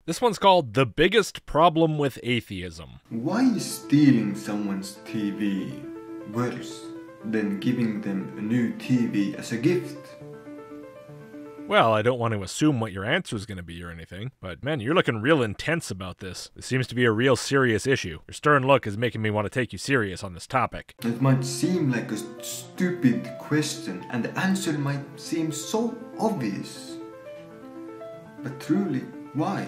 This one's called The Biggest Problem with Atheism. Why is stealing someone's TV worse than giving them a new TV as a gift? Well, I don't want to assume what your answer is going to be or anything, but man, you're looking real intense about this. This seems to be a real serious issue. Your stern look is making me want to take you serious on this topic. It might seem like a stupid question, and the answer might seem so obvious. But truly, why?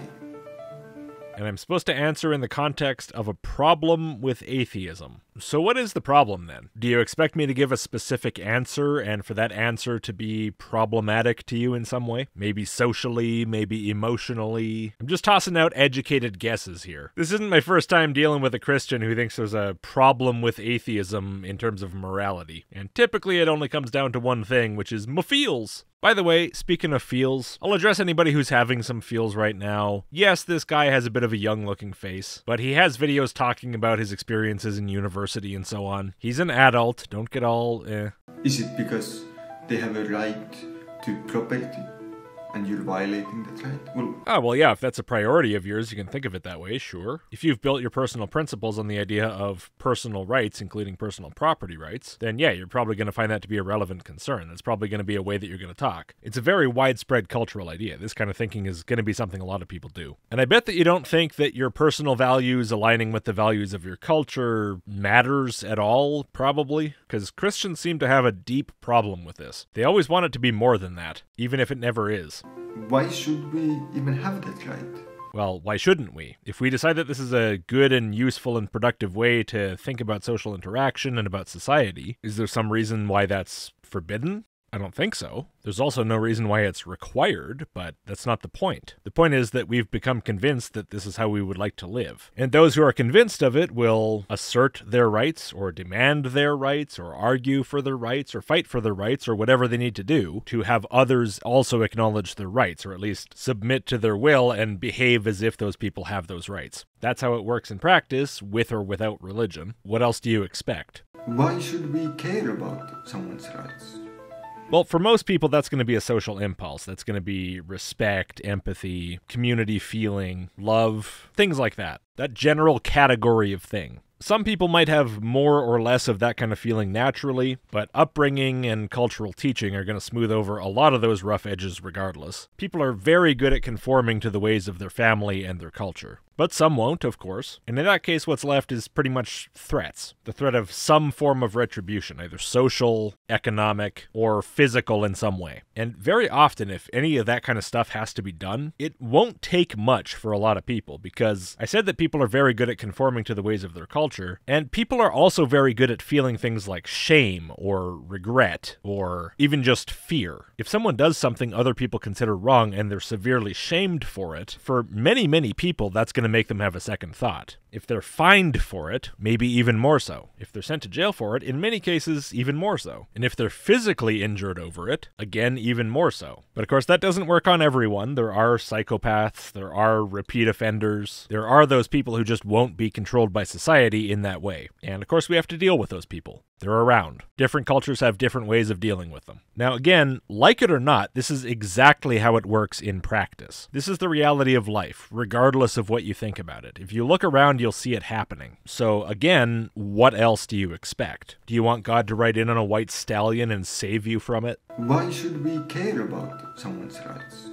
And I'm supposed to answer in the context of a problem with atheism. So what is the problem then? Do you expect me to give a specific answer and for that answer to be problematic to you in some way? Maybe socially, maybe emotionally? I'm just tossing out educated guesses here. This isn't my first time dealing with a Christian who thinks there's a problem with atheism in terms of morality. And typically it only comes down to one thing, which is my feels. By the way, speaking of feels, I'll address anybody who's having some feels right now. Yes, this guy has a bit of a young-looking face, but he has videos talking about his experiences in university and so on. He's an adult, don't get all Is it because they have a right to property and you're violating that right? Well, yeah, if that's a priority of yours, you can think of it that way, sure. If you've built your personal principles on the idea of personal rights, including personal property rights, then yeah, you're probably going to find that to be a relevant concern. That's probably going to be a way that you're going to talk. It's a very widespread cultural idea. This kind of thinking is going to be something a lot of people do. And I bet that you don't think that your personal values aligning with the values of your culture matters at all, probably, because Christians seem to have a deep problem with this. They always want it to be more than that, even if it never is. Why should we even have that right? Well, why shouldn't we? If we decide that this is a good and useful and productive way to think about social interaction and about society, is there some reason why that's forbidden? I don't think so. There's also no reason why it's required, but that's not the point. The point is that we've become convinced that this is how we would like to live. And those who are convinced of it will assert their rights, or demand their rights, or argue for their rights, or fight for their rights, or whatever they need to do to have others also acknowledge their rights, or at least submit to their will and behave as if those people have those rights. That's how it works in practice, with or without religion. What else do you expect? Why should we care about someone's rights? Well, for most people, that's going to be a social impulse. That's going to be respect, empathy, community feeling, love, things like that. That general category of thing. Some people might have more or less of that kind of feeling naturally, but upbringing and cultural teaching are going to smooth over a lot of those rough edges regardless. People are very good at conforming to the ways of their family and their culture. But some won't, of course. And in that case, what's left is pretty much threats. The threat of some form of retribution, either social, economic, or physical in some way. And very often, if any of that kind of stuff has to be done, it won't take much for a lot of people, because I said that people are very good at conforming to the ways of their culture, and people are also very good at feeling things like shame, or regret, or even just fear. If someone does something other people consider wrong and they're severely shamed for it, for many, many people, that's going to make them have a second thought. If they're fined for it, maybe even more so. If they're sent to jail for it, in many cases, even more so. And if they're physically injured over it, again, even more so. But of course, that doesn't work on everyone. There are psychopaths, there are repeat offenders, there are those people who just won't be controlled by society in that way. And of course, we have to deal with those people. They're around. Different cultures have different ways of dealing with them. Now again, like it or not, this is exactly how it works in practice. This is the reality of life, regardless of what you think about it. If you look around, you'll see it happening. So again, what else do you expect? Do you want God to ride in on a white stallion and save you from it? Why should we care about someone's rights?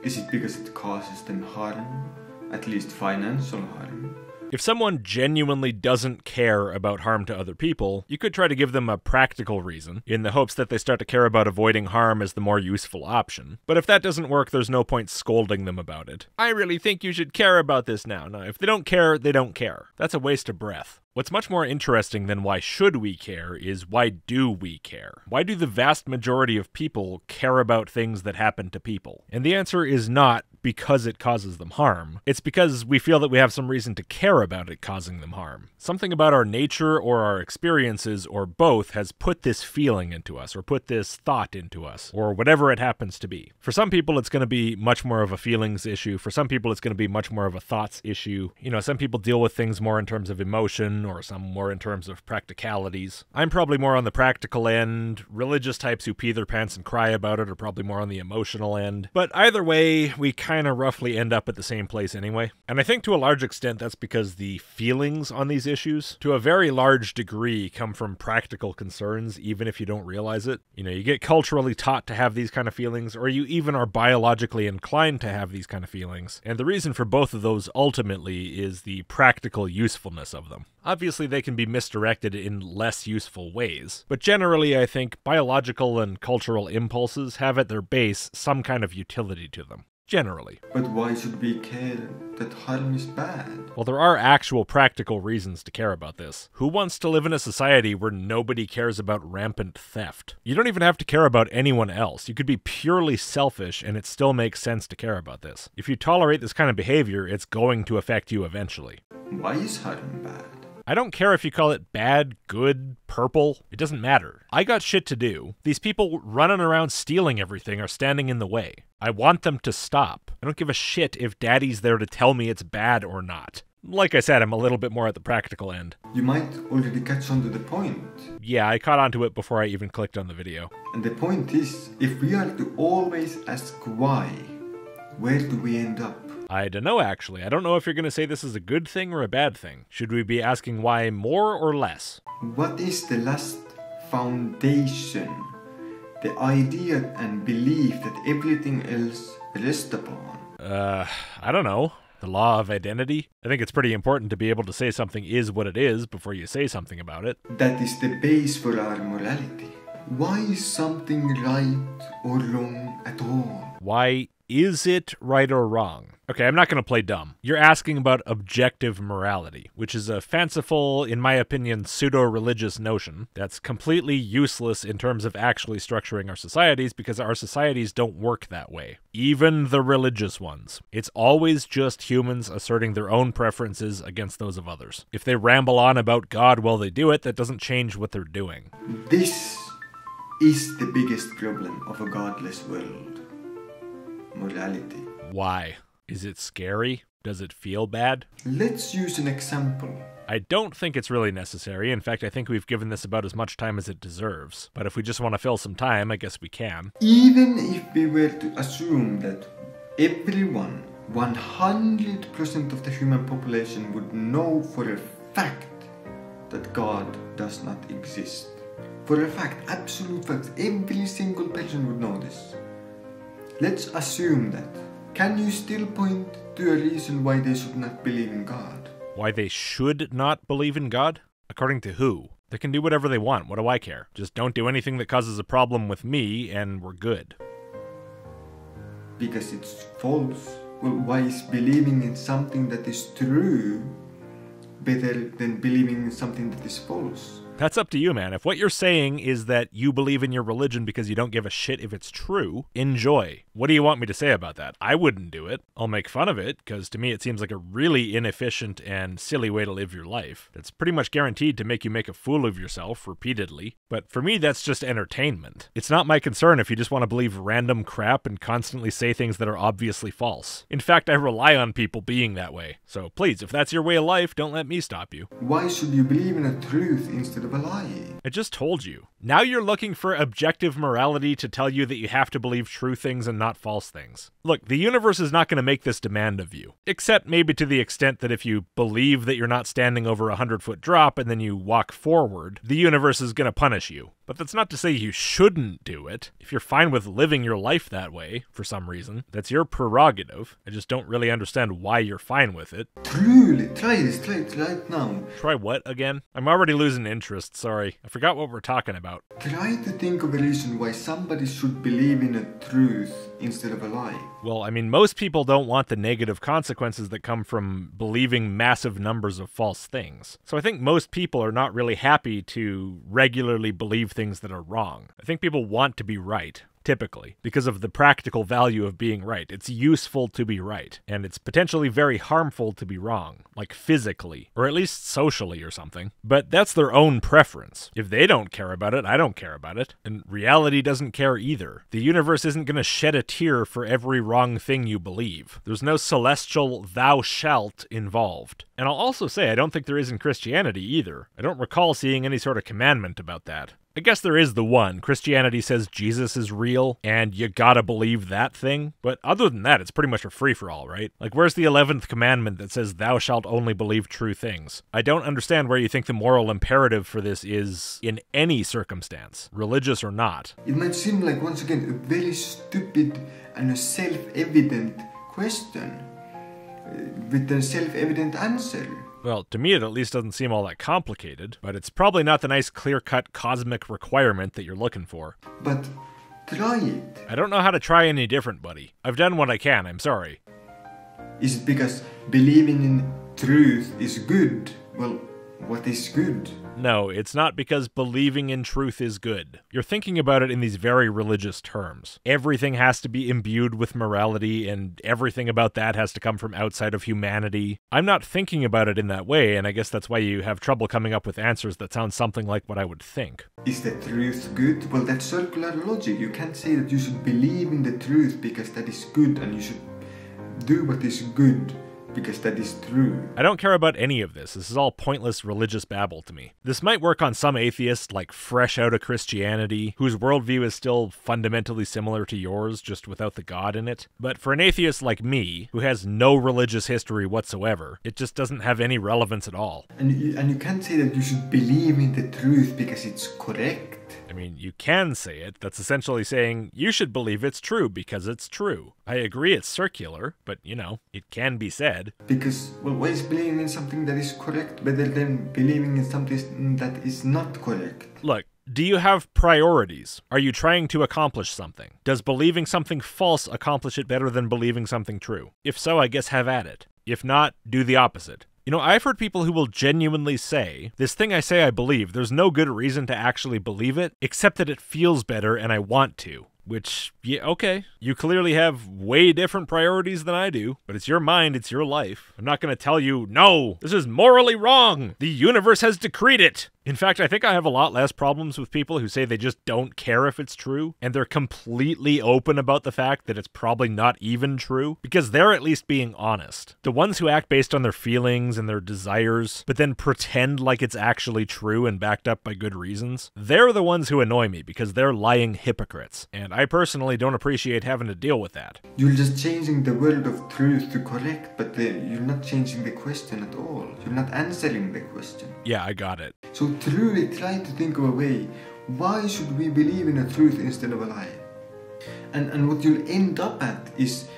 Is it because it causes them harm? At least financial harm? If someone genuinely doesn't care about harm to other people, you could try to give them a practical reason, in the hopes that they start to care about avoiding harm as the more useful option. But if that doesn't work, there's no point scolding them about it. I really think you should care about this now. No, if they don't care, they don't care. That's a waste of breath. What's much more interesting than why should we care is why do we care? Why do the vast majority of people care about things that happen to people? And the answer is not because it causes them harm. It's because we feel that we have some reason to care about it causing them harm. Something about our nature or our experiences or both has put this feeling into us, or put this thought into us, or whatever it happens to be. For some people, it's going to be much more of a feelings issue. For some people, it's going to be much more of a thoughts issue. You know, some people deal with things more in terms of emotion or some more in terms of practicalities. I'm probably more on the practical end. Religious types who pee their pants and cry about it are probably more on the emotional end. But either way, we kind of roughly end up at the same place anyway. And I think to a large extent that's because the feelings on these issues, to a very large degree, come from practical concerns, even if you don't realize it. You know, you get culturally taught to have these kind of feelings, or you even are biologically inclined to have these kind of feelings. And the reason for both of those ultimately is the practical usefulness of them. Obviously, they can be misdirected in less useful ways, but generally I think biological and cultural impulses have at their base some kind of utility to them. Generally. But why should we care that harm is bad? Well, there are actual practical reasons to care about this. Who wants to live in a society where nobody cares about rampant theft? You don't even have to care about anyone else. You could be purely selfish and it still makes sense to care about this. If you tolerate this kind of behavior, it's going to affect you eventually. Why is harm bad? I don't care if you call it bad, good, purple. It doesn't matter. I got shit to do. These people running around stealing everything are standing in the way. I want them to stop. I don't give a shit if daddy's there to tell me it's bad or not. Like I said, I'm a little bit more at the practical end. You might already catch on to the point. Yeah, I caught onto it before I even clicked on the video. And the point is, if we are to always ask why, where do we end up? I don't know, actually. I don't know if you're going to say this is a good thing or a bad thing. Should we be asking why more or less? What is the last foundation? The idea and belief that everything else rests upon? I don't know. The law of identity? I think it's pretty important to be able to say something is what it is before you say something about it. That is the base for our morality. Why is something right or wrong at all? Why is it right or wrong? Okay, I'm not going to play dumb. You're asking about objective morality, which is a fanciful, in my opinion, pseudo-religious notion that's completely useless in terms of actually structuring our societies because our societies don't work that way. Even the religious ones. It's always just humans asserting their own preferences against those of others. If they ramble on about God while they do it, that doesn't change what they're doing. This is the biggest problem of a godless world. Morality. Why? Is it scary? Does it feel bad? Let's use an example. I don't think it's really necessary. In fact, I think we've given this about as much time as it deserves. But if we just want to fill some time, I guess we can. Even if we were to assume that everyone, 100% of the human population would know for a fact that God does not exist. For a fact, absolute fact, every single person would know this. Let's assume that. Can you still point to a reason why they should not believe in God? Why they should not believe in God? According to who? They can do whatever they want. What do I care? Just don't do anything that causes a problem with me, and we're good. Because it's false. Well, why is believing in something that is true better than believing in something that is false? That's up to you, man. If what you're saying is that you believe in your religion because you don't give a shit if it's true, enjoy. What do you want me to say about that? I wouldn't do it. I'll make fun of it, because to me it seems like a really inefficient and silly way to live your life. It's pretty much guaranteed to make you make a fool of yourself repeatedly. But for me, that's just entertainment. It's not my concern if you just want to believe random crap and constantly say things that are obviously false. In fact, I rely on people being that way. So please, if that's your way of life, don't let me stop you. Why should you believe in a truth instead of a lie? I just told you. Now you're looking for objective morality to tell you that you have to believe true things and not false things. Look, the universe is not going to make this demand of you. Except maybe to the extent that if you believe that you're not standing over a 100-foot drop and then you walk forward, the universe is going to punish you. But that's not to say you shouldn't do it. If you're fine with living your life that way, for some reason, that's your prerogative. I just don't really understand why you're fine with it. Truly, try it right now. Try what again? I'm already losing interest, sorry. I forgot what we're talking about. Try to think of a reason why somebody should believe in a truth instead of a lie. Well, I mean, most people don't want the negative consequences that come from believing massive numbers of false things. So I think most people are not really happy to regularly believe things that are wrong. I think people want to be right. typically, because of the practical value of being right. It's useful to be right, and it's potentially very harmful to be wrong, like physically, or at least socially or something. But that's their own preference. If they don't care about it, I don't care about it, and reality doesn't care either. The universe isn't going to shed a tear for every wrong thing you believe. There's no celestial thou shalt involved. And I'll also say I don't think there is in Christianity either. I don't recall seeing any sort of commandment about that. I guess there is the one. Christianity says Jesus is real, and you gotta believe that thing. But other than that, it's pretty much a free-for-all, right? Like, where's the 11th commandment that says thou shalt only believe true things? I don't understand where you think the moral imperative for this is in any circumstance, religious or not. It might seem like, once again, a very stupid and a self-evident question with a self-evident answer. Well, to me it at least doesn't seem all that complicated, but it's probably not the nice clear-cut cosmic requirement that you're looking for. But try it. I don't know how to try any different, buddy. I've done what I can, I'm sorry. Is it because believing in truth is good? Well, what is good? No, it's not because believing in truth is good. You're thinking about it in these very religious terms. Everything has to be imbued with morality, and everything about that has to come from outside of humanity. I'm not thinking about it in that way, and I guess that's why you have trouble coming up with answers that sound something like what I would think. Is the truth good? Well, that's circular logic. You can't say that you should believe in the truth because that is good, and you should do what is good because that is true. I don't care about any of this. This is all pointless religious babble to me. This might work on some atheists, like fresh out of Christianity, whose worldview is still fundamentally similar to yours, just without the God in it. But for an atheist like me, who has no religious history whatsoever, it just doesn't have any relevance at all. And you can't say that you should believe in the truth because it's correct. I mean, you can say it. That's essentially saying you should believe it's true because it's true. I agree it's circular, but, you know, it can be said. Because, well, why is believing in something that is correct better than believing in something that is not correct? Look, do you have priorities? Are you trying to accomplish something? Does believing something false accomplish it better than believing something true? If so, I guess have at it. If not, do the opposite. You know, I've heard people who will genuinely say, this thing I say I believe, there's no good reason to actually believe it, except that it feels better and I want to. Which, yeah, okay. You clearly have way different priorities than I do, but it's your mind, it's your life. I'm not going to tell you, no, this is morally wrong. The universe has decreed it. In fact, I think I have a lot less problems with people who say they just don't care if it's true, and they're completely open about the fact that it's probably not even true, because they're at least being honest. The ones who act based on their feelings and their desires, but then pretend like it's actually true and backed up by good reasons, they're the ones who annoy me, because they're lying hypocrites, and I personally don't appreciate having to deal with that. You're just changing the word of truth to correct, but you're not changing the question at all. You're not answering the question. Yeah, I got it. So truly try to think of a way. Why should we believe in a truth instead of a lie? And what you'll end up at is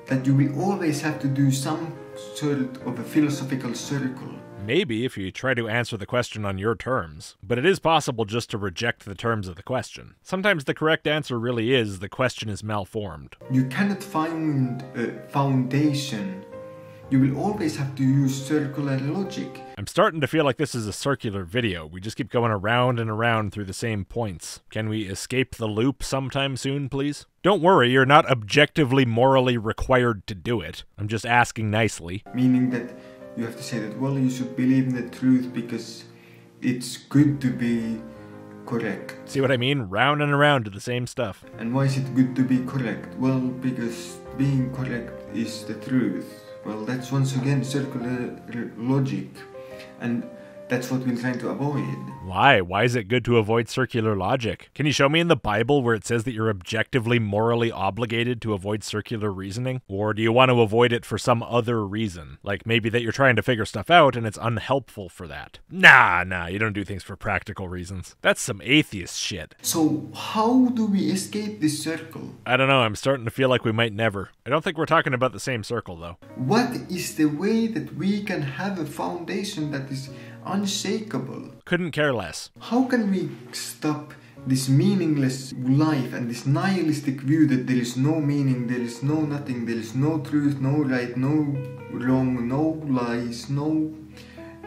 that you will always have to do some sort of a philosophical circle. Maybe if you try to answer the question on your terms, but it is possible just to reject the terms of the question. Sometimes the correct answer really is the question is malformed. You cannot find a foundation. You will always have to use circular logic. I'm starting to feel like this is a circular video. We just keep going around and around through the same points. Can we escape the loop sometime soon, please? Don't worry, you're not objectively morally required to do it. I'm just asking nicely. Meaning that you have to say that, well, you should believe in the truth because it's good to be correct. See what I mean? Round and around to the same stuff. And why is it good to be correct? Well, because being correct is the truth. Well, that's once again circular logic. And that's what we're trying to avoid. Why? Why is it good to avoid circular logic? Can you show me in the Bible where it says that you're objectively morally obligated to avoid circular reasoning? Or do you want to avoid it for some other reason? Like maybe that you're trying to figure stuff out and it's unhelpful for that. Nah, you don't do things for practical reasons. That's some atheist shit. So how do we escape this circle? I don't know, I'm starting to feel like we might never. I don't think we're talking about the same circle though. What is the way that we can have a foundation that is unshakable? Couldn't care less. How can we stop this meaningless life and this nihilistic view that there is no meaning, there is no nothing, there is no truth, no right, no wrong, no lies, no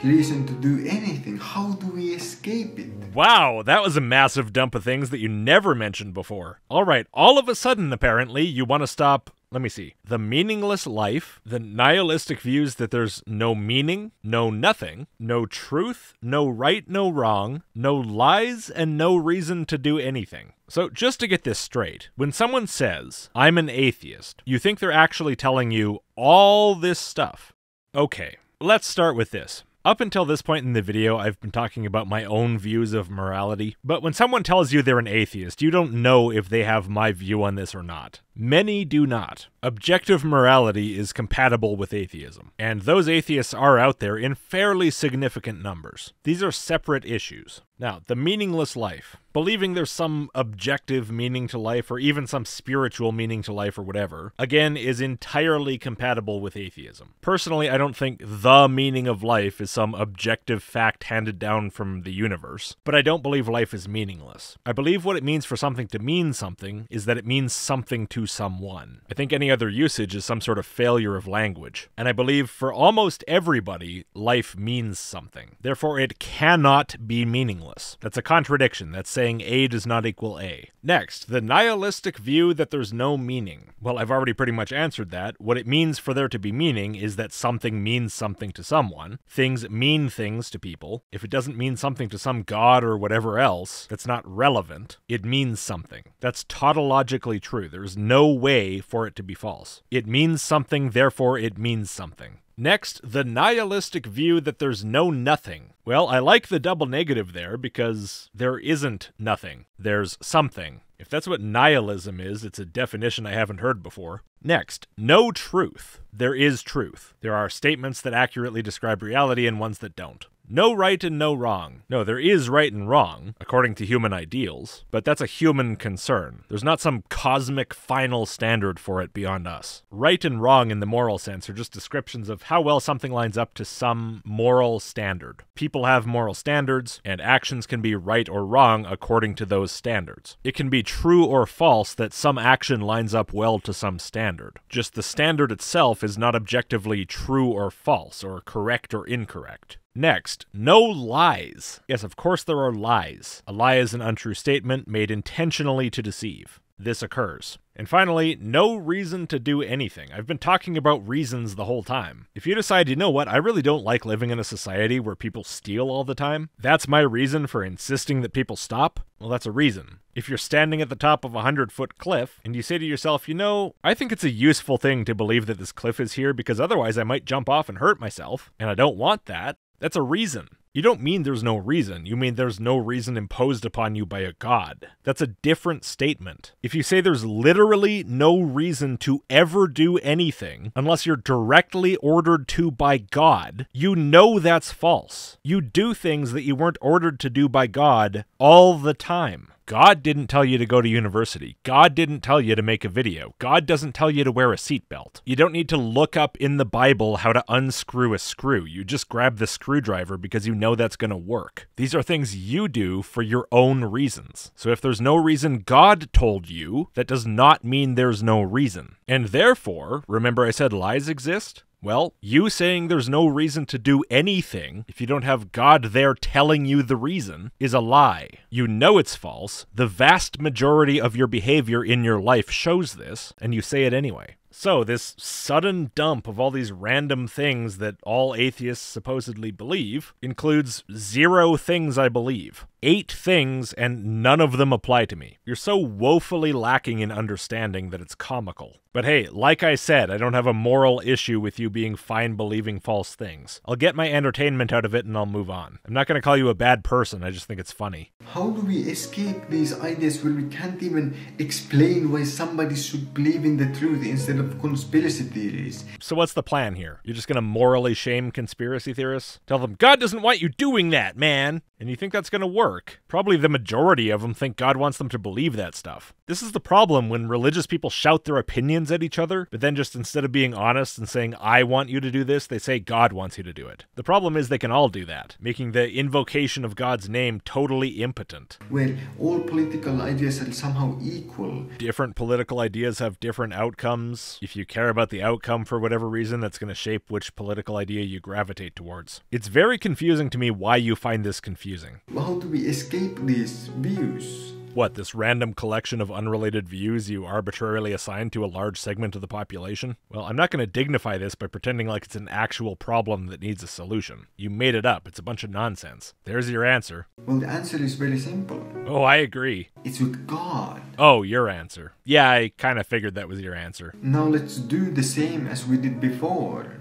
reason to do anything. How do we escape it? Wow, that was a massive dump of things that you never mentioned before. Alright, all of a sudden, apparently, you want to stop, let me see, the meaningless life, the nihilistic views that there's no meaning, no nothing, no truth, no right, no wrong, no lies, and no reason to do anything. So just to get this straight, when someone says, I'm an atheist, you think they're actually telling you all this stuff. Okay, let's start with this. Up until this point in the video, I've been talking about my own views of morality, but when someone tells you they're an atheist, you don't know if they have my view on this or not. Many do not. Objective morality is compatible with atheism, and those atheists are out there in fairly significant numbers. These are separate issues. Now, the meaningless life. Believing there's some objective meaning to life, or even some spiritual meaning to life or whatever, again, is entirely compatible with atheism. Personally, I don't think the meaning of life is some objective fact handed down from the universe, but I don't believe life is meaningless. I believe what it means for something to mean something is that it means something to someone. I think any other usage is some sort of failure of language, and I believe for almost everybody, life means something. Therefore, it cannot be meaningless. That's a contradiction. That's saying A does not equal A. Next, the nihilistic view that there's no meaning. Well, I've already pretty much answered that. What it means for there to be meaning is that something means something to someone. Things mean things to people. If it doesn't mean something to some god or whatever else that's not relevant, it means something. That's tautologically true. There's no way for it to be false. It means something, therefore it means something. Next, the nihilistic view that there's no nothing. Well, I like the double negative there because there isn't nothing. There's something. If that's what nihilism is, it's a definition I haven't heard before. Next, no truth. There is truth. There are statements that accurately describe reality and ones that don't. No right and no wrong. No, there is right and wrong, according to human ideals, but that's a human concern. There's not some cosmic final standard for it beyond us. Right and wrong in the moral sense are just descriptions of how well something lines up to some moral standard. People have moral standards, and actions can be right or wrong according to those standards. It can be true or false that some action lines up well to some standard. Just the standard itself is not objectively true or false, or correct or incorrect. Next, no lies. Yes, of course there are lies. A lie is an untrue statement made intentionally to deceive. This occurs. And finally, no reason to do anything. I've been talking about reasons the whole time. If you decide, you know what, I really don't like living in a society where people steal all the time, that's my reason for insisting that people stop, well, that's a reason. If you're standing at the top of a 100-foot cliff, and you say to yourself, you know, I think it's a useful thing to believe that this cliff is here because otherwise I might jump off and hurt myself, and I don't want that, that's a reason. You don't mean there's no reason. You mean there's no reason imposed upon you by a god. That's a different statement. If you say there's literally no reason to ever do anything unless you're directly ordered to by God, you know that's false. You do things that you weren't ordered to do by God all the time. God didn't tell you to go to university. God didn't tell you to make a video. God doesn't tell you to wear a seatbelt. You don't need to look up in the Bible how to unscrew a screw. You just grab the screwdriver because you know that's going to work. These are things you do for your own reasons. So if there's no reason God told you, that does not mean there's no reason. And therefore, remember I said lies exist? Well, you saying there's no reason to do anything, if you don't have God there telling you the reason, is a lie. You know it's false. The vast majority of your behavior in your life shows this, and you say it anyway. So, this sudden dump of all these random things that all atheists supposedly believe includes 0 things I believe. 8 things, and none of them apply to me. You're so woefully lacking in understanding that it's comical. But hey, like I said, I don't have a moral issue with you being fine believing false things. I'll get my entertainment out of it and I'll move on. I'm not going to call you a bad person, I just think it's funny. How do we escape these ideas where we can't even explain why somebody should believe in the truth instead of conspiracy theories? So what's the plan here? You're just going to morally shame conspiracy theorists? Tell them, God doesn't want you doing that, man! And you think that's going to work? work. Probably the majority of them think God wants them to believe that stuff. This is the problem when religious people shout their opinions at each other, but then just instead of being honest and saying, I want you to do this, they say God wants you to do it. The problem is they can all do that, making the invocation of God's name totally impotent. Where all political ideas are somehow equal. Different political ideas have different outcomes. If you care about the outcome for whatever reason, that's going to shape which political idea you gravitate towards. It's very confusing to me why you find this confusing. How do we escape these views? What, this random collection of unrelated views you arbitrarily assign to a large segment of the population? Well, I'm not going to dignify this by pretending like it's an actual problem that needs a solution. You made it up. It's a bunch of nonsense. There's your answer. Well, the answer is very simple. Oh, I agree. It's with God. Oh, your answer. Yeah, I kind of figured that was your answer. Now let's do the same as we did before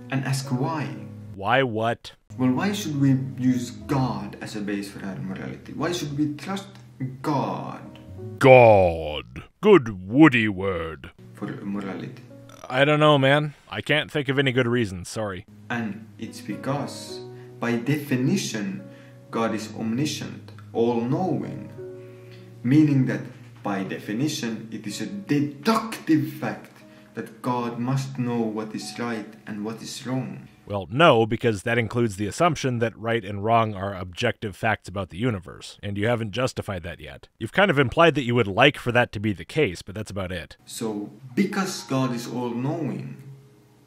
and ask why. Why what? Well, why should we use God as a base for our morality? Why should we trust God? God. Good woody word. For morality. I don't know, man. I can't think of any good reasons, sorry. And it's because, by definition, God is omniscient, all-knowing. Meaning that, by definition, it is a deductive fact that God must know what is right and what is wrong. Well, no, because that includes the assumption that right and wrong are objective facts about the universe, and you haven't justified that yet. You've kind of implied that you would like for that to be the case, but that's about it. So, because God is all-knowing,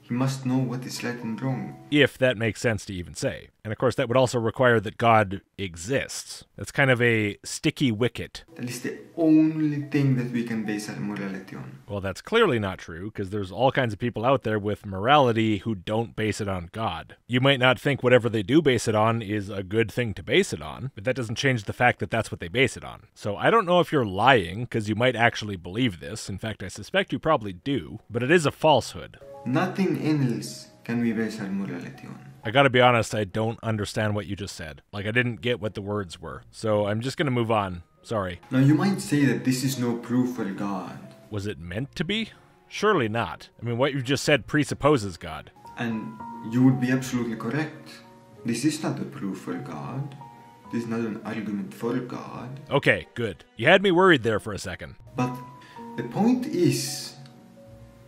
He must know what is right and wrong. If that makes sense to even say. And of course, that would also require that God exists. That's kind of a sticky wicket. That is the only thing that we can base our morality on. Well, that's clearly not true, because there's all kinds of people out there with morality who don't base it on God. You might not think whatever they do base it on is a good thing to base it on, but that doesn't change the fact that that's what they base it on. So I don't know if you're lying, because you might actually believe this. In fact, I suspect you probably do, but it is a falsehood. Nothing else can we base our morality on. I gotta be honest, I don't understand what you just said. Like, I didn't get what the words were. So I'm just gonna move on. Sorry. Now you might say that this is no proof for God. Was it meant to be? Surely not. I mean, what you just said presupposes God. And you would be absolutely correct. This is not a proof for God. This is not an argument for God. Okay, good. You had me worried there for a second. But the point is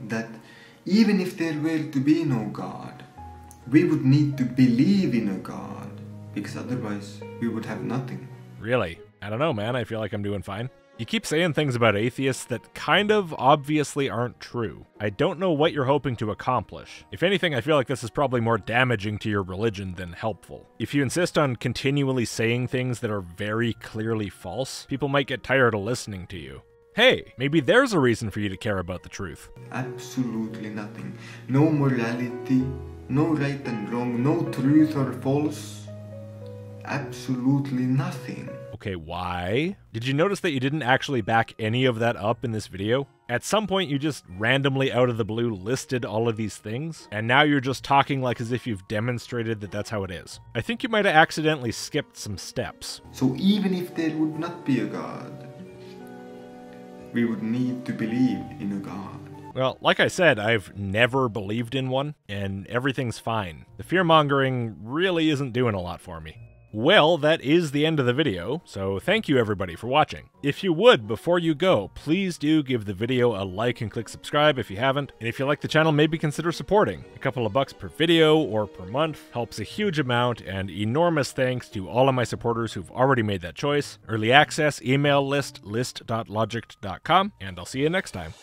that even if there were to be no God, we would need to believe in a God, because otherwise we would have nothing. Really? I don't know, man. I feel like I'm doing fine. You keep saying things about atheists that kind of obviously aren't true. I don't know what you're hoping to accomplish. If anything, I feel like this is probably more damaging to your religion than helpful. If you insist on continually saying things that are very clearly false, people might get tired of listening to you. Hey, maybe there's a reason for you to care about the truth. Absolutely nothing. No morality, no right and wrong, no truth or false. Absolutely nothing. Okay, why? Did you notice that you didn't actually back any of that up in this video? At some point you just randomly out of the blue listed all of these things, and now you're just talking like as if you've demonstrated that that's how it is. I think you might have accidentally skipped some steps. So even if there would not be a God, we would need to believe in a God. Well, like I said, I've never believed in one, and everything's fine. The fear-mongering really isn't doing a lot for me. Well, that is the end of the video, so thank you everybody for watching. If you would, before you go, please do give the video a like and click subscribe if you haven't, and if you like the channel, maybe consider supporting. A couple of bucks per video or per month helps a huge amount, and enormous thanks to all of my supporters who've already made that choice. Early access, email list, list.logicked.com, and I'll see you next time.